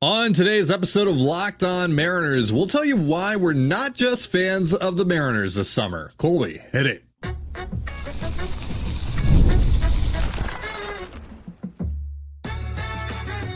On today's episode of Locked On Mariners, we'll tell you why we're not just fans of the Mariners this summer. Colby, hit it.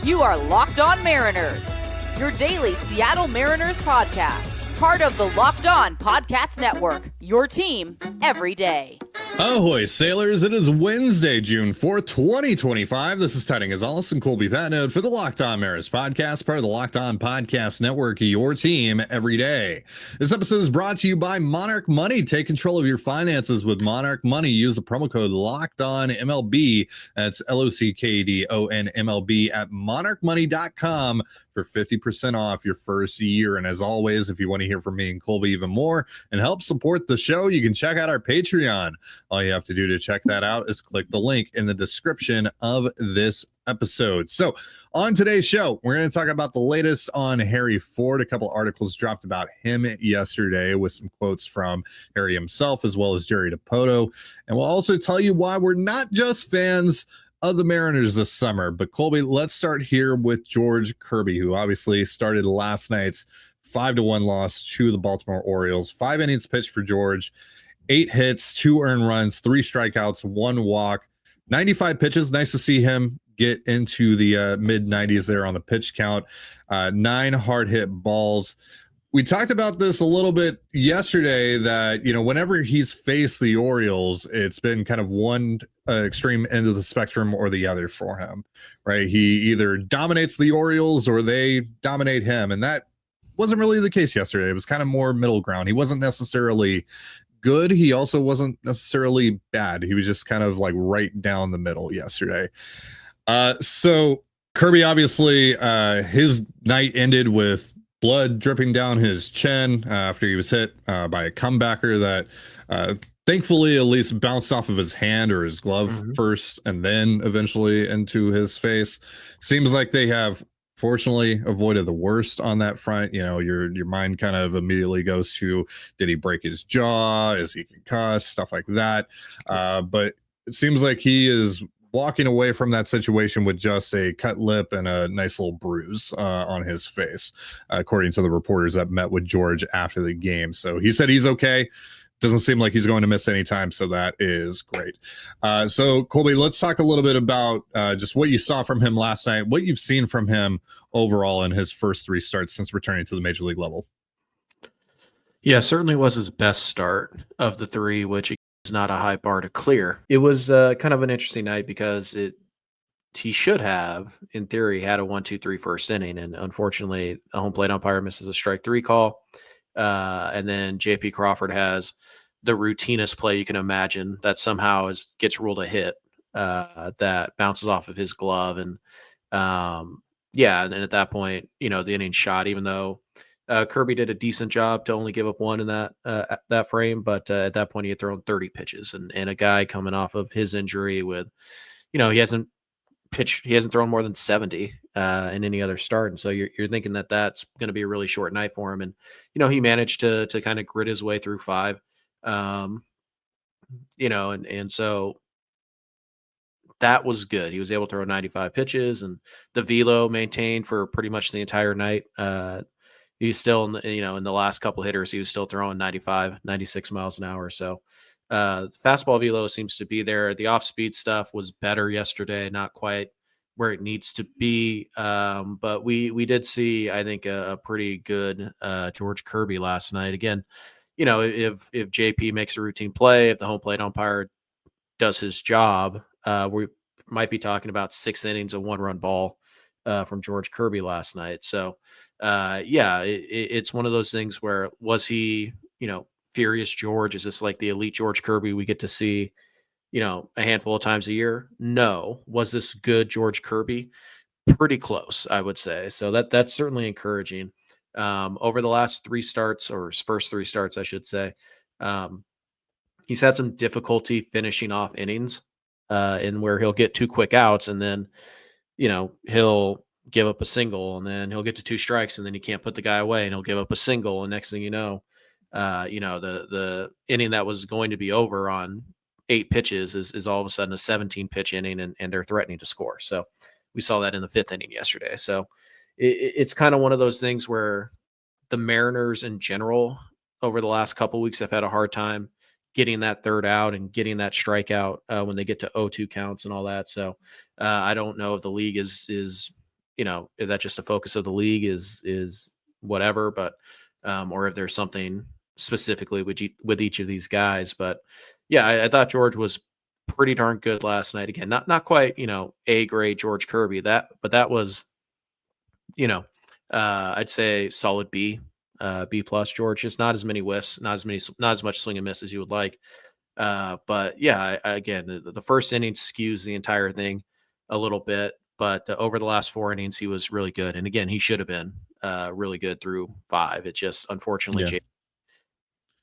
You are Locked On Mariners, your daily Seattle Mariners podcast, part of the Locked On Podcast Network, your team every day. Ahoy, sailors. It is Wednesday, June 4th, 2025. This is Tiding Gonzalez and Colby Patnode for the Locked On Mariners podcast, part of the Locked On Podcast Network, your team every day. This episode is brought to you by Monarch Money. Take control of your finances with Monarch Money. Use the promo code Locked On MLB. That's LOCKEDON MLB at monarchmoney.com for 50% off your first year. And as always, if you want to hear from me and Colby even more and help support the show, you can check out our Patreon. All you have to do to check that out is click the link in the description of this episode. So on today's show, we're going to talk about the latest on Harry Ford. A couple articles dropped about him yesterday with some quotes from Harry himself as well as Jerry Dipoto. And we'll also tell you why we're not just fans of the Mariners this summer. But Colby, let's start here with George Kirby, who obviously started last night's 5-1 loss to the Baltimore Orioles. 5 innings pitched for George. 8 hits, 2 earned runs, 3 strikeouts, 1 walk, 95 pitches. Nice to see him get into the mid 90s there on the pitch count. 9 hard hit balls. We talked about this a little bit yesterday that, whenever he's faced the Orioles, it's been kind of one extreme end of the spectrum or the other for him, right? He either dominates the Orioles or they dominate him. And that wasn't really the case yesterday. It was kind of more middle ground. He wasn't necessarily good. He also wasn't necessarily bad. He was just kind of like right down the middle yesterday. So Kirby, obviously, his night ended with blood dripping down his chin after he was hit by a comebacker that thankfully at least bounced off of his hand or his glove first and then eventually into his face. Seems like they have fortunately avoided the worst on that front. Your mind kind of immediately goes to, did he break his jaw? Is he concussed? Stuff like that. But it seems like he is walking away from that situation with just a cut lip and a nice little bruise on his face, according to the reporters that met with George after the game. So he said he's okay. Doesn't seem like he's going to miss any time, so that is great. So, Colby, let's talk a little bit about just what you saw from him last night, what you've seen from him overall in his first 3 starts since returning to the major league level. Yeah, certainly was his best start of the 3, which is not a high bar to clear. It was kind of an interesting night because he should have, in theory, had a 1-2-3 first inning, and unfortunately, a home plate umpire misses a strike 3 call. And then JP Crawford has the routinest play you can imagine that somehow gets ruled a hit that bounces off of his glove. And and then at that point, the inning shot, even though Kirby did a decent job to only give up 1 in that frame. But at that point, he had thrown 30 pitches and a guy coming off of his injury with, he hasn't thrown more than 70 in any other start. And so you're thinking that that's going to be a really short night for him. And, he managed to kind of grit his way through 5, and so that was good. He was able to throw 95 pitches and the velo maintained for pretty much the entire night. He's still in the last couple hitters, he was still throwing 95, 96 miles an hour. So fastball velo seems to be there. The off-speed stuff was better yesterday, not quite where it needs to be. But we did see, I think, a pretty good George Kirby last night. Again, if JP makes a routine play, if the home plate umpire does his job, we might be talking about 6 innings of 1-run ball from George Kirby last night. So, it's one of those things where, was he, Furious George? Is this like the elite George Kirby we get to see, a handful of times a year? No. Was this good George Kirby? Pretty close, I would say. So that's certainly encouraging. Over the last 3 starts, or his first 3 starts, I should say, he's had some difficulty finishing off innings, and where he'll get 2 quick outs and then, he'll give up a single, and then he'll get to 2 strikes, and then he can't put the guy away, and he'll give up a single, and next thing the inning that was going to be over on 8 pitches is all of a sudden a 17 pitch inning, and they're threatening to score. So we saw that in the 5th inning yesterday. So it's kind of one of those things where the Mariners in general over the last couple weeks have had a hard time getting that third out and getting that strikeout when they get to 0-2 counts and all that. So I don't know if the league is is that just a focus of the league is whatever, but or if there's something specifically with each of these guys. But yeah, I thought George was pretty darn good last night. Again, not quite A grade George Kirby, but that was I'd say solid B. B plus George, just not as many whiffs, not as much swing and miss as you would like. But yeah, again, the first inning skews the entire thing a little bit, but over the last 4 innings, he was really good. And again, he should have been really good through 5. It just, unfortunately, Jay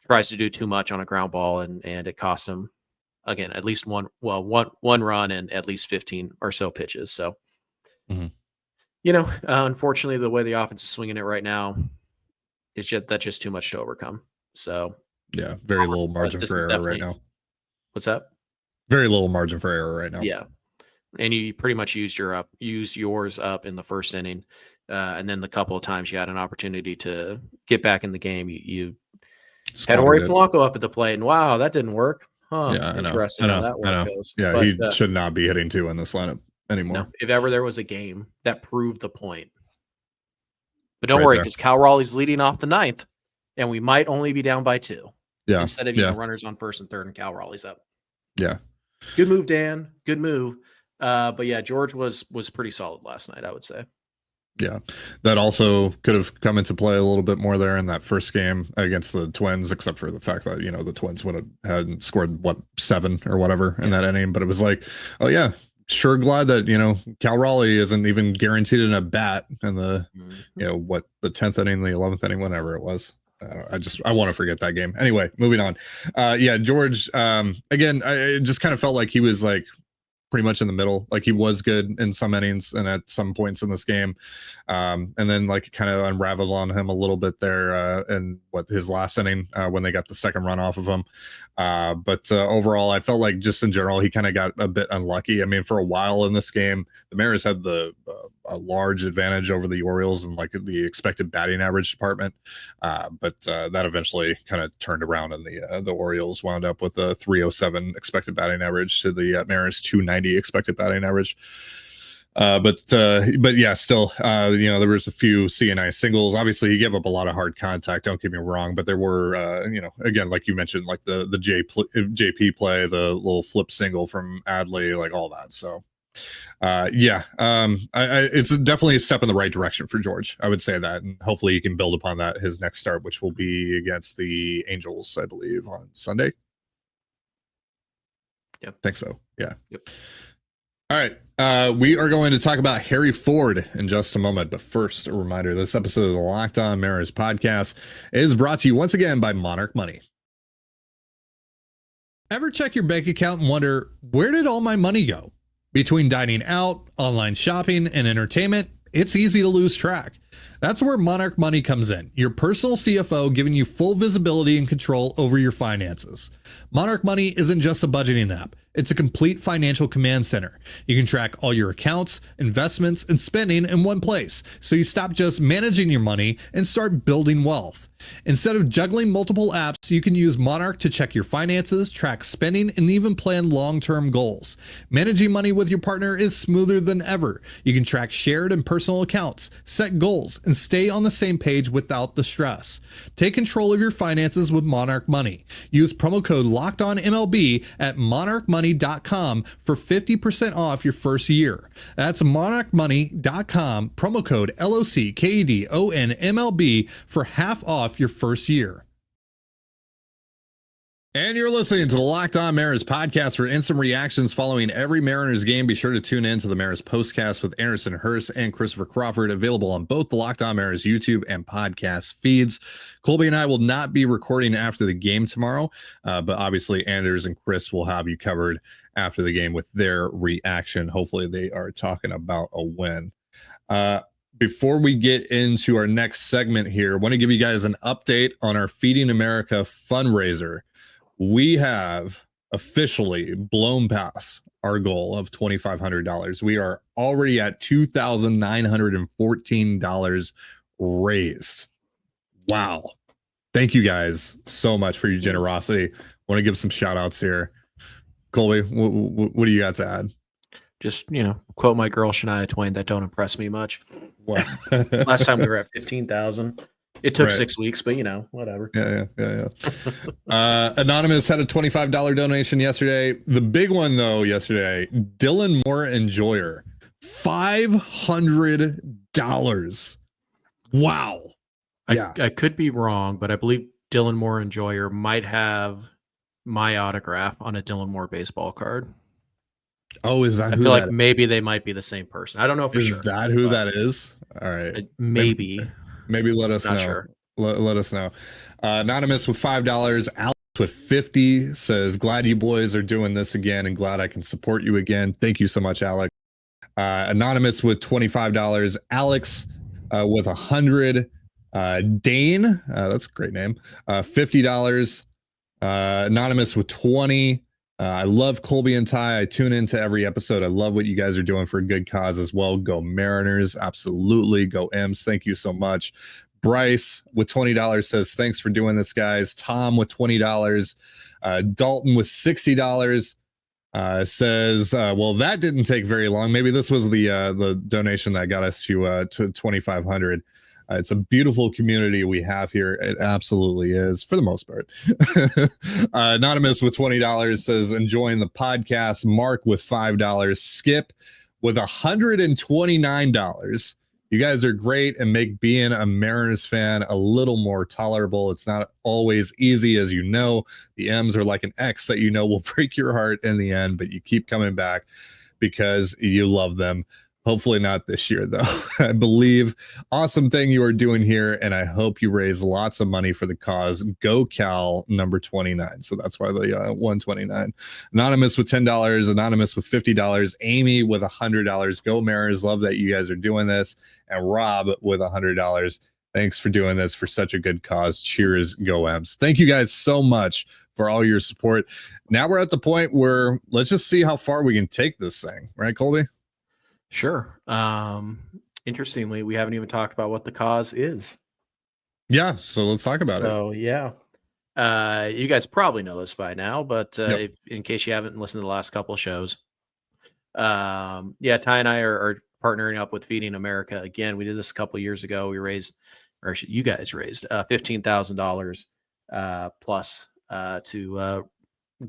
tries to do too much on a ground ball, and it cost him, again, at least one run and at least 15 or so pitches. So, unfortunately, the way the offense is swinging it right now, that's just too much to overcome. So yeah, very little margin for error right now. What's that? Very little margin for error right now. Yeah, and you pretty much used yours up in the first inning, and then the couple of times you had an opportunity to get back in the game, you had Jorge Polanco up at the plate, and wow, that didn't work. Huh? Yeah, interesting how that work goes. Yeah, but he should not be hitting 2 in this lineup anymore. No, if ever there was a game that proved the point. But don't worry, because Cal Raleigh's leading off the 9th, and we might only be down by 2. Yeah. Instead of runners on first and third, and Cal Raleigh's up. Yeah. Good move, Dan. Good move. But yeah, George was pretty solid last night, I would say. Yeah, that also could have come into play a little bit more there in that first game against the Twins, except for the fact that the Twins would have had scored 7 or whatever in that inning. But it was like, oh yeah. Sure glad that Cal Raleigh isn't even guaranteed in a bat in the the 10th inning, the 11th inning, whenever it was. I want to forget that game. Anyway, moving on. George, again, I just kind of felt like he was like pretty much in the middle. Like he was good in some innings and at some points in this game, and then like kind of unraveled on him a little bit there in his last inning when they got the second run off of him. But overall, I felt like just in general, he kind of got a bit unlucky. I mean, for a while in this game, the Mariners had a large advantage over the Orioles and like the expected batting average department. But that eventually kind of turned around, and the Orioles wound up with a 307 expected batting average to the Mariners 290 expected batting average. But yeah, still, there was a few CNI singles. Obviously, he gave up a lot of hard contact. Don't get me wrong, but there were, again, like you mentioned, like the JP play, the little flip single from Adley, like all that. So, it's definitely a step in the right direction for George. I would say that, and hopefully he can build upon that his next start, which will be against the Angels, I believe, on Sunday. Yep, think so. Yeah. Yep. All right. We are going to talk about Harry Ford in just a moment. But first, a reminder, this episode of the Locked On Mariners podcast is brought to you once again by Monarch Money. Ever check your bank account and wonder, where did all my money go? Between dining out, online shopping, and entertainment, it's easy to lose track. That's where Monarch Money comes in, your personal CFO giving you full visibility and control over your finances. Monarch Money isn't just a budgeting app. It's a complete financial command center. You can track all your accounts, investments, and spending in one place, so you stop just managing your money and start building wealth. Instead of juggling multiple apps, you can use Monarch to check your finances, track spending, and even plan long-term goals. Managing money with your partner is smoother than ever. You can track shared and personal accounts, set goals, and stay on the same page without the stress. Take control of your finances with Monarch Money. Use promo code LOCKEDONMLB at monarchmoney.com for 50% off your first year. That's monarchmoney.com, promo code LOCKEDONMLB for half off your first year. And you're listening to the Locked On Mariners podcast. For instant reactions following every Mariners game, be sure to tune in to the Mariners postcast with Anderson Hurst and Christopher Crawford, available on both the Locked On Mariners YouTube and podcast feeds. Colby and I will not be recording after the game tomorrow, but obviously Anders and Chris will have you covered after the game with their reaction. Hopefully they are talking about a win. Before we get into our next segment here, I want to give you guys an update on our Feeding America fundraiser. We have officially blown past our goal of $2,500. We are already at $2,914 raised. Wow. Thank you guys so much for your generosity. Want to give some shout outs here. Colby, what do you got to add? Just, quote my girl Shania Twain, that don't impress me much. Wow. Last time we were at 15,000. It took Right. 6 weeks, but whatever. Yeah. Anonymous had a $25 donation yesterday. The big one though yesterday, Dylan Moore Enjoyer, $500. Wow. I could be wrong, but I believe Dylan Moore Enjoyer might have my autograph on a Dylan Moore baseball card. Oh, is that I who feel that like is? maybe they might be the same person. I don't know for sure. Is that who that is? All right. Maybe let us Not know. sure. Let us know. Anonymous with $5. Alex with 50 says, glad you boys are doing this again and glad I can support you again. Thank you so much, Alex. Anonymous with $25. Alex with 100. Dane, that's a great name. $50. Anonymous with 20. I love Colby and Ty. I tune into every episode. I love what you guys are doing for a good cause as well. Go Mariners. Absolutely. Go M's. Thank you so much. Bryce with $20 says, thanks for doing this, guys. Tom with $20. Dalton with $60 says, well, that didn't take very long. Maybe this was the donation that got us to 2,500. It's a beautiful community we have here. It absolutely is, for the most part. Anonymous with $20 says, enjoying the podcast. Mark with $5. Skip with $129. You guys are great and make being a Mariners fan a little more tolerable. It's not always easy, as you know. The M's are like an X that will break your heart in the end, but you keep coming back because you love them. Hopefully not this year, though. I believe awesome thing you are doing here, and I hope you raise lots of money for the cause. Go Cal number 29. So that's why the 129. Anonymous with $10. Anonymous with $50. Amy with $100. Go Mariners. Love that you guys are doing this. And Rob with $100. Thanks for doing this for such a good cause. Cheers. Go M's. Thank you guys so much for all your support. Now we're at the point where let's just see how far we can take this thing. Right, Colby? Sure. Interestingly, we haven't even talked about what the cause is. Yeah, so let's talk about it. So you guys probably know this by now, but if in case you haven't listened to the last couple of shows, Ty and I are partnering up with Feeding America again. We did this a couple of years ago. We raised, or actually, you guys raised $15,000 plus to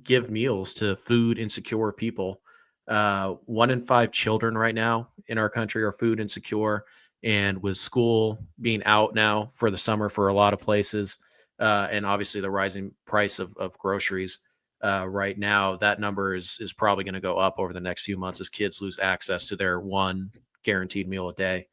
give meals to food insecure people. 1 in 5 children right now in our country are food insecure, and with school being out now for the summer for a lot of places, and obviously the rising price of groceries right now, that number is probably going to go up over the next few months as kids lose access to their one guaranteed meal a day.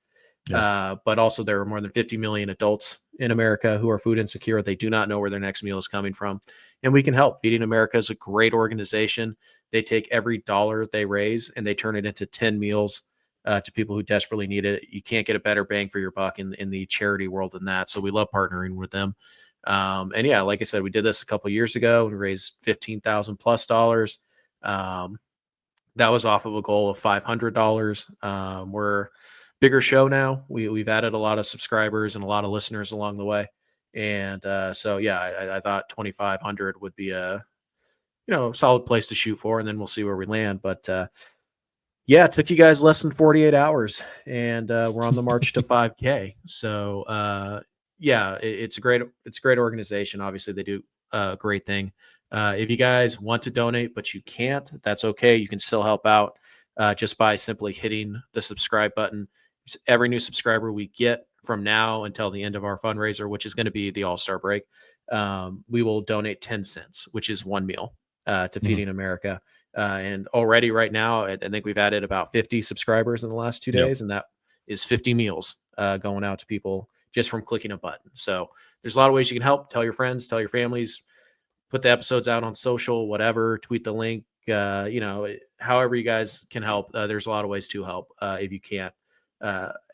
But also there are more than 50 million adults in America who are food insecure. They do not know where their next meal is coming from. And we can help. Feeding America is a great organization. They take every dollar they raise and they turn it into 10 meals to people who desperately need it. You can't get a better bang for your buck in the charity world than that. So we love partnering with them. And like I said, we did this a couple of years ago. We raised $15,000+ that was off of a goal of $500. We're bigger show now. We've added a lot of subscribers and a lot of listeners along the way. And I thought 2,500 would be a solid place to shoot for, and then we'll see where we land. But it took you guys less than 48 hours, and we're on the march to 5K. So it's a great organization. Obviously, they do a great thing. If you guys want to donate but you can't, that's okay. You can still help out just by simply hitting the subscribe button. Every new subscriber we get from now until the end of our fundraiser, which is going to be the All-Star break, we will donate 10 cents, which is one meal to Feeding America. And already right now, I think we've added about 50 subscribers in the last 2 days, and that is 50 meals going out to people just from clicking a button. So there's a lot of ways you can help. Tell your friends, tell your families, put the episodes out on social, whatever, tweet the link, however you guys can help. There's a lot of ways to help if you can't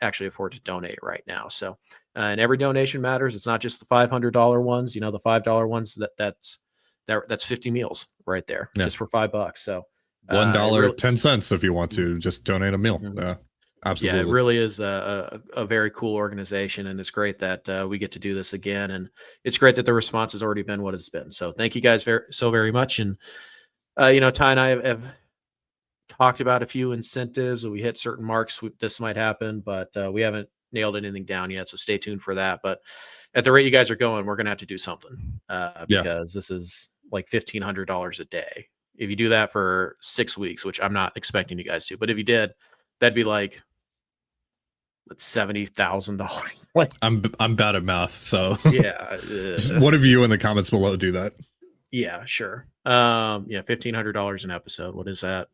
actually afford to donate right now. So, and every donation matters. It's not just the $500 ones, the $5 ones that's that's 50 meals right there just for $5. So $1.10 if you want to just donate a meal. Absolutely. Yeah, it really is a very cool organization, and it's great that we get to do this again. And it's great that the response has already been what it's been. So thank you guys very much. And Ty and I have talked about a few incentives. We hit certain marks. This might happen, but we haven't nailed anything down yet. So stay tuned for that. But at the rate you guys are going, we're going to have to do something because this is like $1,500 a day. If you do that for 6 weeks, which I'm not expecting you guys to, but if you did, that'd be like $70,000. Like I'm bad at math, so yeah. One of you in the comments below do that. Yeah, sure. $1,500 an episode. What does that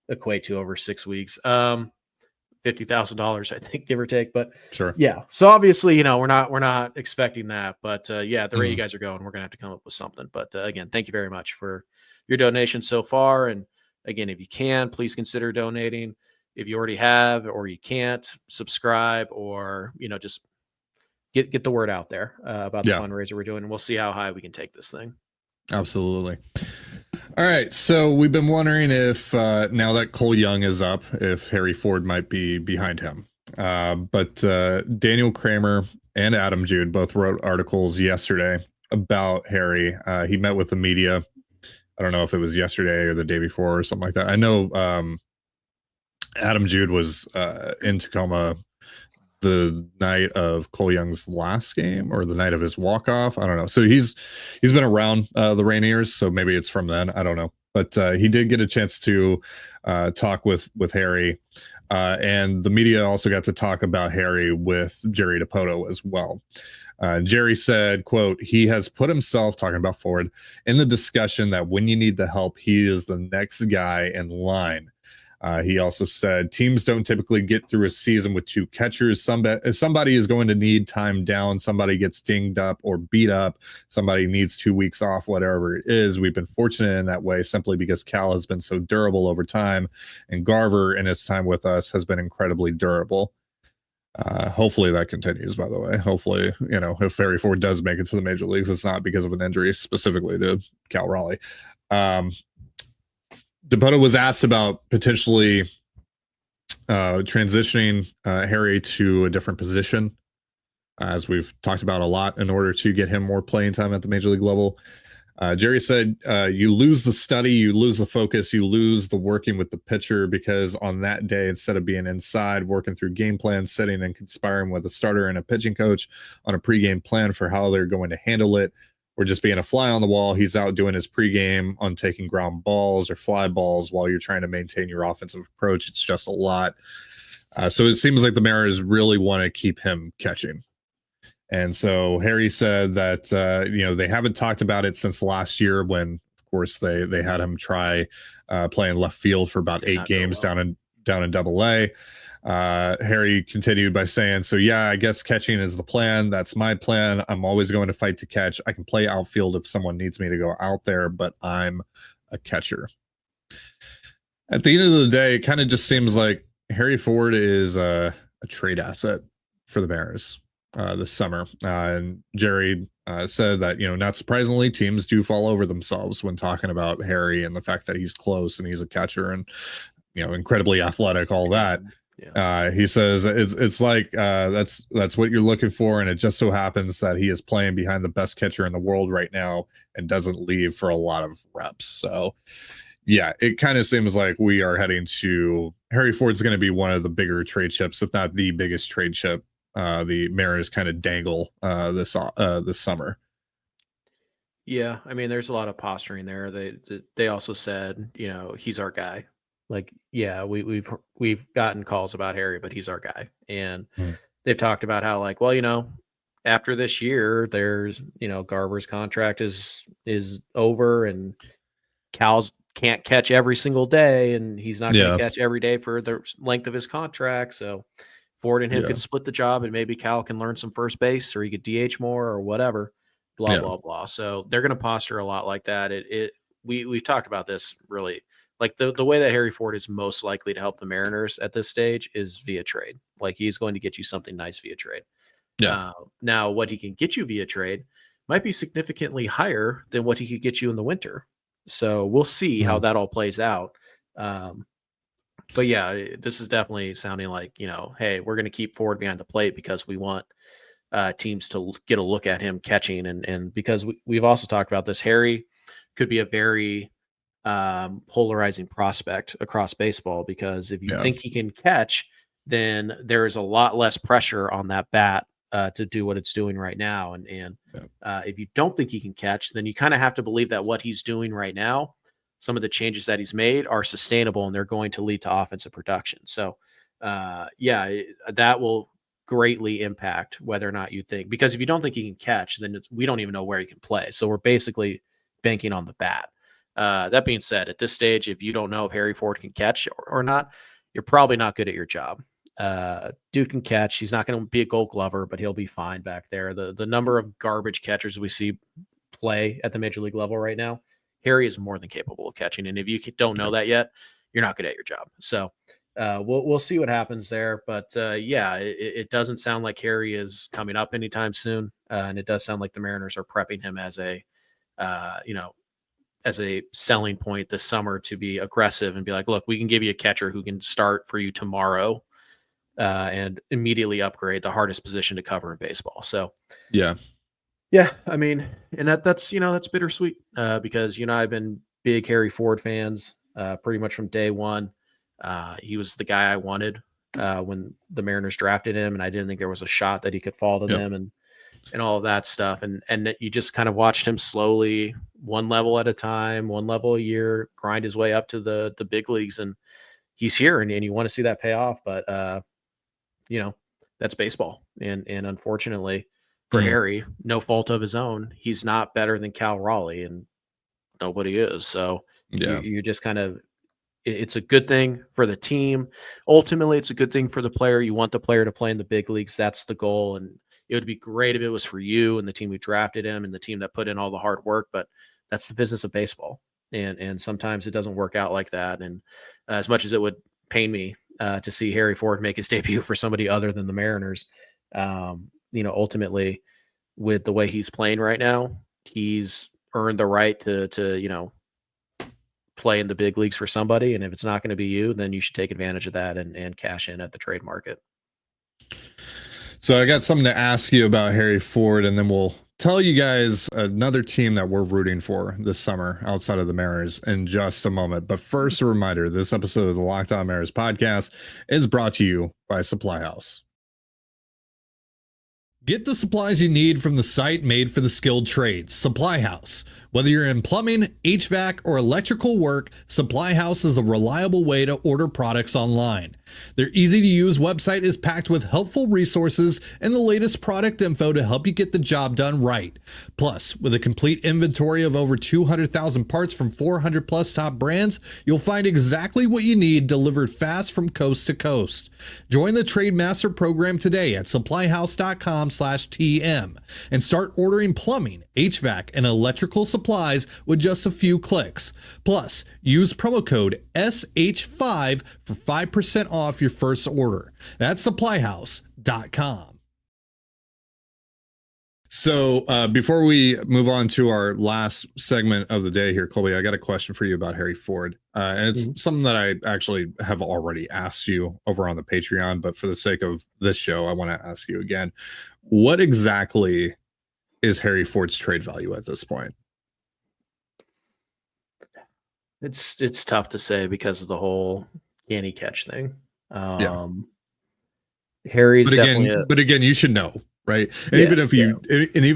equate to over 6 weeks? $50,000, I think, give or take. But sure, yeah. So obviously, we're not expecting that. But the rate you guys are going, we're gonna have to come up with something. But again, thank you very much for your donation so far. And again, if you can, please consider donating. If you already have or you can't, subscribe or just get the word out there about the fundraiser we're doing, and we'll see how high we can take this thing. Absolutely. All right, so we've been wondering if now that Cole Young is up, if Harry Ford might be behind him. But Daniel Kramer and Adam Jude both wrote articles yesterday about Harry. He met with the media. I don't know if it was yesterday or the day before or something like that. I know Adam Jude was in Tacoma the night of Cole Young's last game or the night of his walk-off. I don't know. So he's been around the Rainiers, so maybe it's from then. I don't know. But he did get a chance to talk with Harry. And the media also got to talk about Harry with Jerry Dipoto as well. Jerry said, quote, "He has put himself," talking about Ford, "in the discussion that when you need the help, he is the next guy in line." He also said teams don't typically get through a season with two catchers. Somebody is going to need time down. Somebody gets dinged up or beat up. Somebody needs 2 weeks off, whatever it is. We've been fortunate in that way simply because Cal has been so durable over time. And Garver in his time with us has been incredibly durable. Hopefully that continues, by the way. Hopefully, if Harry Ford does make it to the major leagues, it's not because of an injury specifically to Cal Raleigh. Dipoto was asked about potentially transitioning Harry to a different position, as we've talked about a lot, in order to get him more playing time at the major league level. Jerry said, you lose the study, you lose the focus, you lose the working with the pitcher, because on that day, instead of being inside, working through game plans, sitting and conspiring with a starter and a pitching coach on a pregame plan for how they're going to handle it, or just being a fly on the wall, he's out doing his pregame on taking ground balls or fly balls while you're trying to maintain your offensive approach. It's just a lot. So it seems like the Mariners really want to keep him catching. And so Harry said that, they haven't talked about it since last year when, of course, they had him try playing left field for about 8 games down in Double-A. Harry continued by saying, "So yeah, I guess catching is the plan. That's my plan. I'm always going to fight to catch. I can play outfield if someone needs me to go out there, but I'm a catcher." At the end of the day, it kind of just seems like Harry Ford is a trade asset for the Mariners this summer. And Jerry said that, not surprisingly, teams do fall over themselves when talking about Harry and the fact that he's close and he's a catcher and, incredibly athletic, all that. Yeah. He says it's like that's what you're looking for, and it just so happens that he is playing behind the best catcher in the world right now and doesn't leave for a lot of reps. So yeah, it kind of seems like we are heading to Harry Ford's going to be one of the bigger trade chips, if not the biggest trade chip the Mariners kind of dangle this summer. Yeah, I mean, there's a lot of posturing there. They also said, he's our guy. Like, yeah, we've gotten calls about Harry, but he's our guy. And they've talked about how, like, well, after this year, there's, Garver's contract is over, and Cal's can't catch every single day, and he's not going to catch every day for the length of his contract. So Ford and him could split the job, and maybe Cal can learn some first base, or he could DH more, or whatever. Blah blah blah. So they're going to posture a lot like that. We've talked about this really. Like the way that Harry Ford is most likely to help the Mariners at this stage is via trade. Like, he's going to get you something nice via trade. Yeah. Now, what he can get you via trade might be significantly higher than what he could get you in the winter. So we'll see how that all plays out. But yeah, this is definitely sounding like, hey, we're going to keep Ford behind the plate because we want teams to get a look at him catching. And because we've also talked about this, Harry could be a very polarizing prospect across baseball, because if you think he can catch, then there is a lot less pressure on that bat to do what it's doing right now. And if you don't think he can catch, then you kind of have to believe that what he's doing right now, some of the changes that he's made, are sustainable and they're going to lead to offensive production. So, that will greatly impact whether or not you think, because if you don't think he can catch, then we don't even know where he can play. So we're basically banking on the bat. That being said, at this stage, if you don't know if Harry Ford can catch or not, you're probably not good at your job. Dude can catch. He's not going to be a Gold Glover, but he'll be fine back there. The number of garbage catchers we see play at the major league level right now, Harry is more than capable of catching. And if you don't know that yet, you're not good at your job. So we'll see what happens there. But it doesn't sound like Harry is coming up anytime soon, and it does sound like the Mariners are prepping him as a as a selling point this summer to be aggressive and be like, look, we can give you a catcher who can start for you tomorrow and immediately upgrade the hardest position to cover in baseball. So, yeah, I mean, and that's bittersweet because, I've been big Harry Ford fans pretty much from day one. He was the guy I wanted when the Mariners drafted him, and I didn't think there was a shot that he could fall to them and all of that stuff. And you just kind of watched him slowly, one level at a time, one level a year, grind his way up to the big leagues. And he's here, and you want to see that pay off. But, that's baseball. And unfortunately for Harry, no fault of his own, he's not better than Cal Raleigh, and nobody is. So you're just kind of, it's a good thing for the team. Ultimately, it's a good thing for the player. You want the player to play in the big leagues. That's the goal. And it would be great if it was for you and the team who drafted him and the team that put in all the hard work, but that's the business of baseball. And sometimes it doesn't work out like that. And as much as it would pain me to see Harry Ford make his debut for somebody other than the Mariners, ultimately with the way he's playing right now, he's earned the right to play in the big leagues for somebody. And if it's not going to be you, then you should take advantage of that and cash in at the trade market. So I got something to ask you about Harry Ford, and then we'll tell you guys another team that we're rooting for this summer outside of the Mariners in just a moment. But first, a reminder, this episode of the Locked On Mariners podcast is brought to you by Supply House. Get the supplies you need from the site made for the skilled trades, Supply House. Whether you're in plumbing, HVAC, or electrical work, Supply House is a reliable way to order products online. Their easy-to-use website is packed with helpful resources and the latest product info to help you get the job done right. Plus, with a complete inventory of over 200,000 parts from 400 plus top brands, you'll find exactly what you need delivered fast from coast to coast. Join the Trade Master program today at supplyhouse.com/TM and start ordering plumbing, HVAC, and electrical supplies with just a few clicks. Plus, use promo code SH5 for 5% off your first order. That's supplyhouse.com. So before we move on to our last segment of the day here, Colby, I got a question for you about Harry Ford. And it's something that I actually have already asked you over on the Patreon, but for the sake of this show, I want to ask you again. What exactly is Harry Ford's trade value at this point? It's tough to say because of the whole can he catch thing. Harry's but again, you should know, right? And even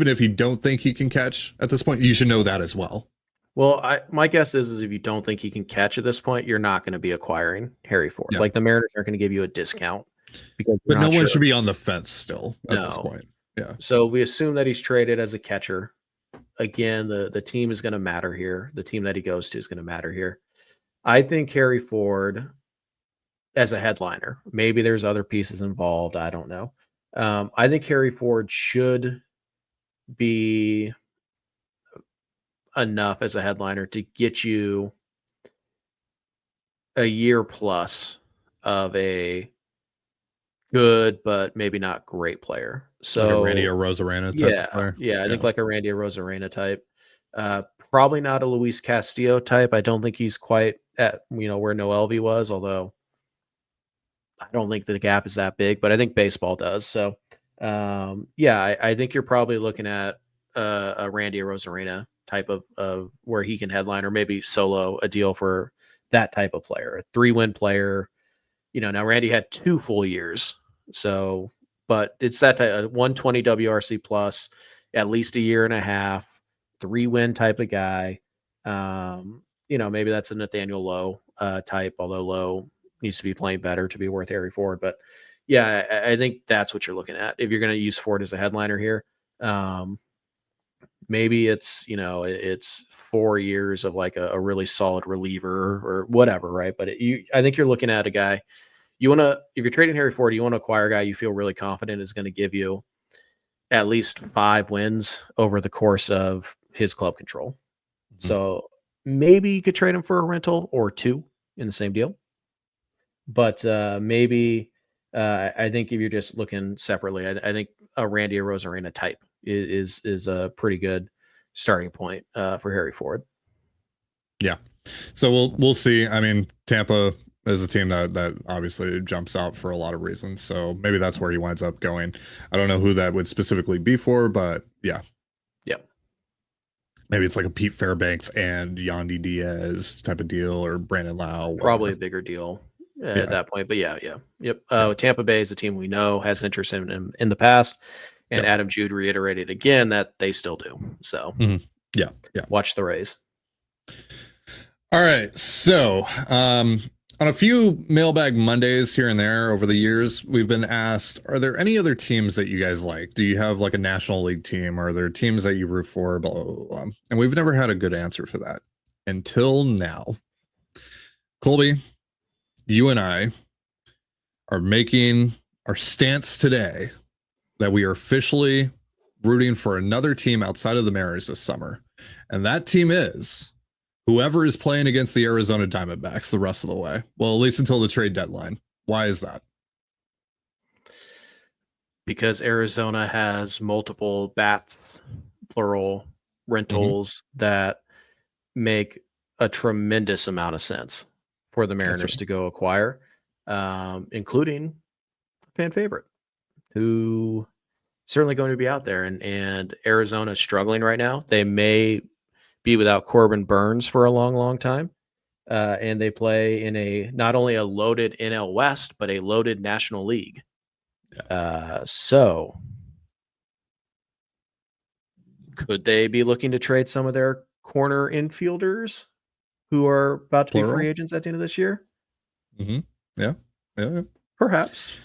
if you don't think he can catch at this point, you should know that as well. Well, my guess is if you don't think he can catch at this point, you're not going to be acquiring Harry Ford. Like the Mariners aren't going to give you a discount because but no one should be on the fence still at this point. Yeah. So we assume that he's traded as a catcher. Again, the team is going to matter here. The team that he goes to is going to matter here. I think Harry Ford as a headliner, maybe there's other pieces involved. I don't know. I think Harry Ford should be enough as a headliner to get you a year plus of a Good, but maybe not great player. So Like a Randy Arozarena type of player. Yeah, I think like a Randy Arozarena type. Probably not a Luis Castillo type. I don't think he's quite at where Noelvi was, although I don't think the gap is that big, but I think baseball does. So I think you're probably looking at a Randy Arozarena type of where he can headline or maybe solo a deal for that type of player, a 3-win player. Now Randy had 2 full years. So, but it's that type of 120 WRC plus, at least a year and a half, 3-win type of guy. Maybe that's a Nathaniel Lowe type, although Lowe needs to be playing better to be worth Harry Ford. But yeah, I think that's what you're looking at. If you're going to use Ford as a headliner here, maybe it's 4 years of like a really solid reliever or whatever, right? But I think you're looking at a guy if you're trading Harry Ford, you want to acquire a guy you feel really confident is going to give you at least 5 wins over the course of his club control. Mm-hmm. So maybe you could trade him for a rental or 2 in the same deal. But maybe I think if you're just looking separately, I think a Randy Arozarena type is a pretty good starting point for Harry Ford. Yeah. So we'll see. I mean, Tampa is a team that obviously jumps out for a lot of reasons. So maybe that's where he winds up going. I don't know who that would specifically be for, but yeah. Yeah. Maybe it's like a Pete Fairbanks and Yandy Diaz type of deal, or Brandon Lau. Probably a bigger deal at that point. But yeah. Yep. Tampa Bay is a team we know has interest in him in the past. And Adam Jude reiterated again that they still do. So yeah. Watch the Rays. All right. So on a few Mailbag Mondays here and there over the years, we've been asked, are there any other teams that you guys like? Do you have like a National League team? Are there teams that you root for? Blah, blah, blah. And we've never had a good answer for that until now. Colby, you and I are making our stance today that we are officially rooting for another team outside of the Mariners this summer. And that team is whoever is playing against the Arizona Diamondbacks the rest of the way. Well, at least until the trade deadline. Why is that? Because Arizona has multiple bats, plural, rentals that make a tremendous amount of sense for the Mariners to go acquire, including fan favorite, who certainly going to be out there. And Arizona is struggling right now. They may be without Corbin Burns for a long, long time. And they play in not only a loaded NL West, but a loaded National League. So could they be looking to trade some of their corner infielders who are about to be free agents at the end of this year? Yeah. Perhaps.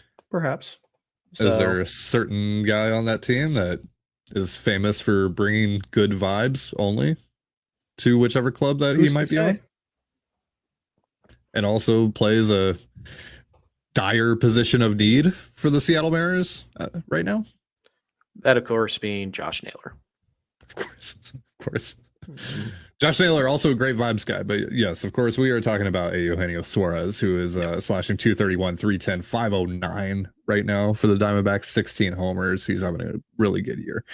So, is there a certain guy on that team that is famous for bringing good vibes only to whichever club that he might be on? And also plays a dire position of need for the Seattle Mariners right now? That, of course, being Josh Naylor. Of course. Mm-hmm. Josh Naylor, also a great vibes guy. But yes, of course, we are talking about Eugenio Suarez, who is slashing 231, 310, 509 right now for the Diamondbacks, 16 homers. He's having a really good year.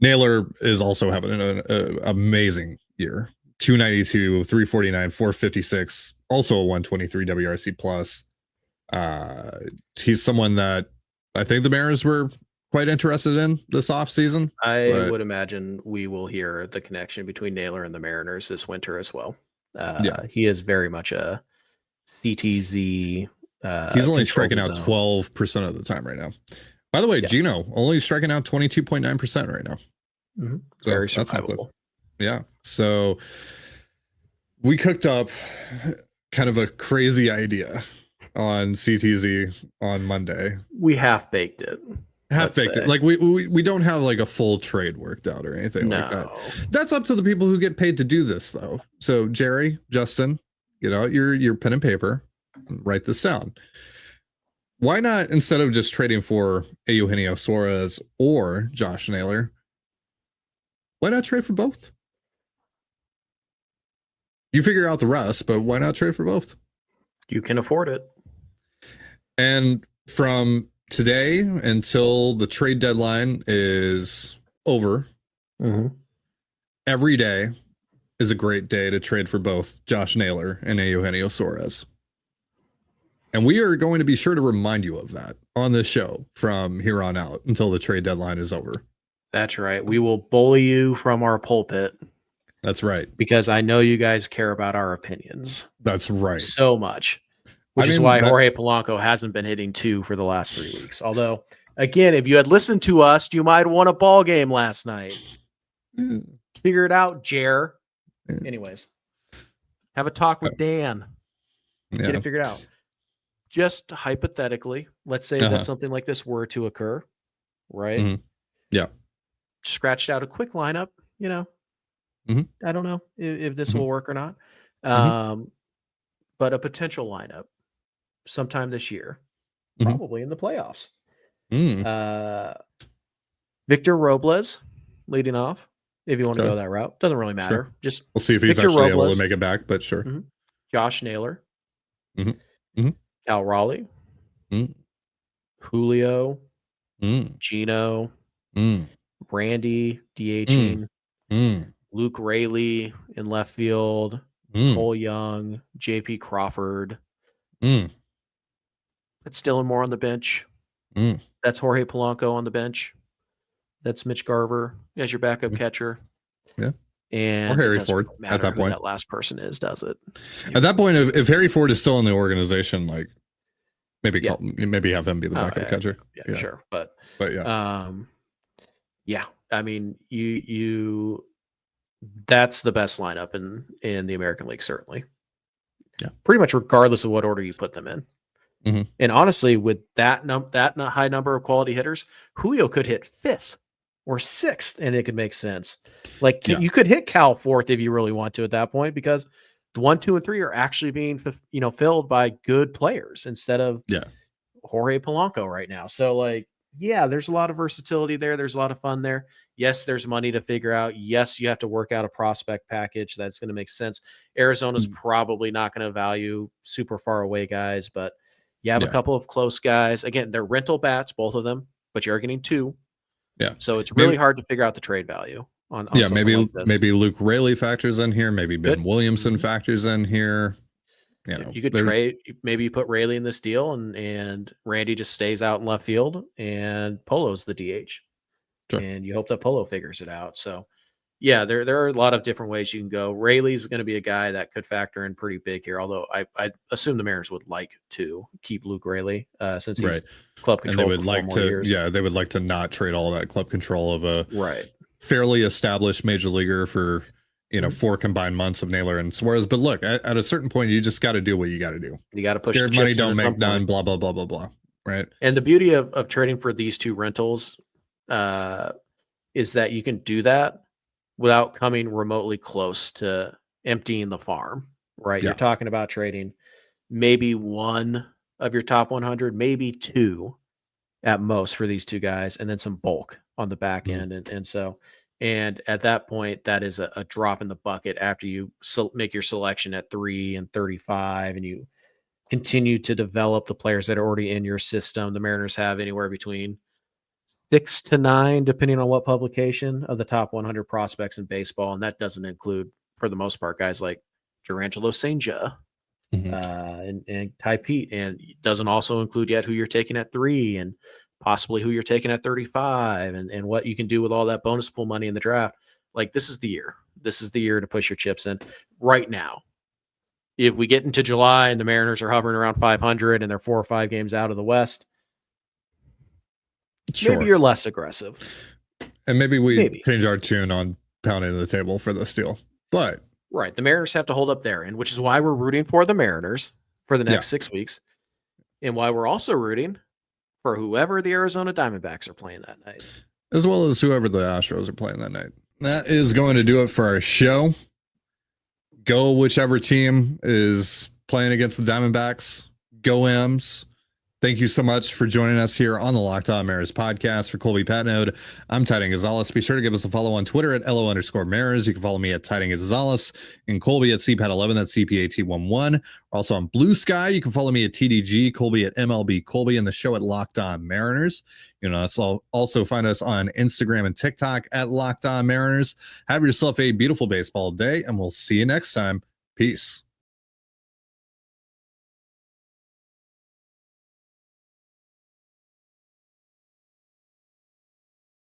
Naylor is also having an amazing year. 292, 349, 456, also a 123 WRC plus. He's someone that I think the Mariners were quite interested in this offseason. I would imagine we will hear the connection between Naylor and the Mariners this winter as well. He is very much a CTZ. He's only striking out 12% of the time right now. By the way, Gino only striking out 22.9% right now. Mm-hmm. So very survivable. Yeah. So we cooked up kind of a crazy idea on CTZ on Monday. We half baked it. Like we don't have like a full trade worked out or anything like that. That's up to the people who get paid to do this though. So Jerry, Justin, get out your pen and paper, and write this down. Why not, instead of just trading for Eugenio Suarez or Josh Naylor, why not trade for both? You figure out the rest, but why not trade for both? You can afford it. And from today until the trade deadline is over, every day is a great day to trade for both Josh Naylor and Eugenio Suarez. And we are going to be sure to remind you of that on this show from here on out until the trade deadline is over. That's right. We will bully you from our pulpit. That's right. Because I know you guys care about our opinions. That's right. So much. Which is why Jorge Polanco hasn't been hitting 2 for the last 3 weeks. Although, again, if you had listened to us, you might have won a ball game last night. Figure it out, Jer. Anyways, have a talk with Dan. Get it figured out. Just hypothetically, let's say that something like this were to occur, right? Yeah. Scratched out a quick lineup, you know. I don't know if this will work or not. But a potential lineup sometime this year, probably in the playoffs. Victor Robles leading off, if you want to go that route. Doesn't really matter. Sure. Just we'll see if he's Victor actually Robles, able to make it back, but sure. Josh Naylor, Cal Raleigh, Julio, Gino, Randy DHing, Luke Raley in left field, Cole Young, JP Crawford. That's Dylan Moore on the bench. That's Jorge Polanco on the bench. That's Mitch Garver as your backup catcher. Yeah. And or Harry Ford at that point. That last person is, does it? At that point, if Harry Ford is still in the organization, like maybe have him be the backup catcher. Yeah, sure. But yeah. I mean, you that's the best lineup in the American League, certainly. Yeah. Pretty much regardless of what order you put them in. And honestly, with that high number of quality hitters, Julio could hit 5th or 6th, and it could make sense. Like you could hit Cal 4th if you really want to at that point, because the 1, 2, and 3 are actually being filled by good players instead of Jorge Polanco right now. So like, there's a lot of versatility there. There's a lot of fun there. Yes, there's money to figure out. Yes, you have to work out a prospect package that's going to make sense. Arizona's probably not going to value super far away guys, but you have a couple of close guys. Again, they're rental bats, both of them, but you're getting 2. Yeah. So it's really hard to figure out the trade value on maybe like this. Maybe Luke Raley factors in here. Maybe Ben Williamson factors in here. You could trade. Maybe you put Raley in this deal, and Randy just stays out in left field, and Polo's the DH. Sure. And you hope that Polo figures it out. So, there are a lot of different ways you can go. Rayleigh's going to be a guy that could factor in pretty big here, although I assume the Mariners would like to keep Luke Raley since he's club control. And they would like to, years. they would like to not trade all that club control of a fairly established major leaguer for 4 combined months of Naylor and Suarez. But look, at a certain point, you just got to do what you got to do. You got to push. Scared money don't make none. Blah blah blah blah blah. Right. And the beauty of trading for these 2 rentals is that you can do that without coming remotely close to emptying the farm. Right. You're talking about trading maybe 1 of your top 100, maybe 2 at most for these 2 guys, and then some bulk on the back end. And at that point, that is a drop in the bucket after you make your selection at 3 and 35, and you continue to develop the players that are already in your system. The Mariners have anywhere between 6 to 9, depending on what publication, of the top 100 prospects in baseball. And that doesn't include, for the most part, guys like Durangelo Senja and Ty Pete. And it doesn't also include yet who you're taking at 3 and possibly who you're taking at 35 and what you can do with all that bonus pool money in the draft. Like, this is the year. This is the year to push your chips in right now. If we get into July and the Mariners are hovering around 500 and they're 4 or 5 games out of the West, maybe you're less aggressive. And maybe we change our tune on pounding the table for this deal. But the Mariners have to hold up there, and which is why we're rooting for the Mariners for the next 6 weeks, and why we're also rooting for whoever the Arizona Diamondbacks are playing that night, as well as whoever the Astros are playing that night. That is going to do it for our show. Go whichever team is playing against the Diamondbacks. Go M's. Thank you so much for joining us here on the Locked On Mariners podcast. For Colby Patnode, I'm Titan Gonzalez. Be sure to give us a follow on Twitter at LO_Mariners. You can follow me at Titan Gonzalez and Colby at CPAT11. That's CPAT11. Also on Blue Sky, you can follow me at TDG, Colby at MLB Colby, and the show at Locked On Mariners. You know, also find us on Instagram and TikTok at Locked On Mariners. Have yourself a beautiful baseball day, and we'll see you next time. Peace.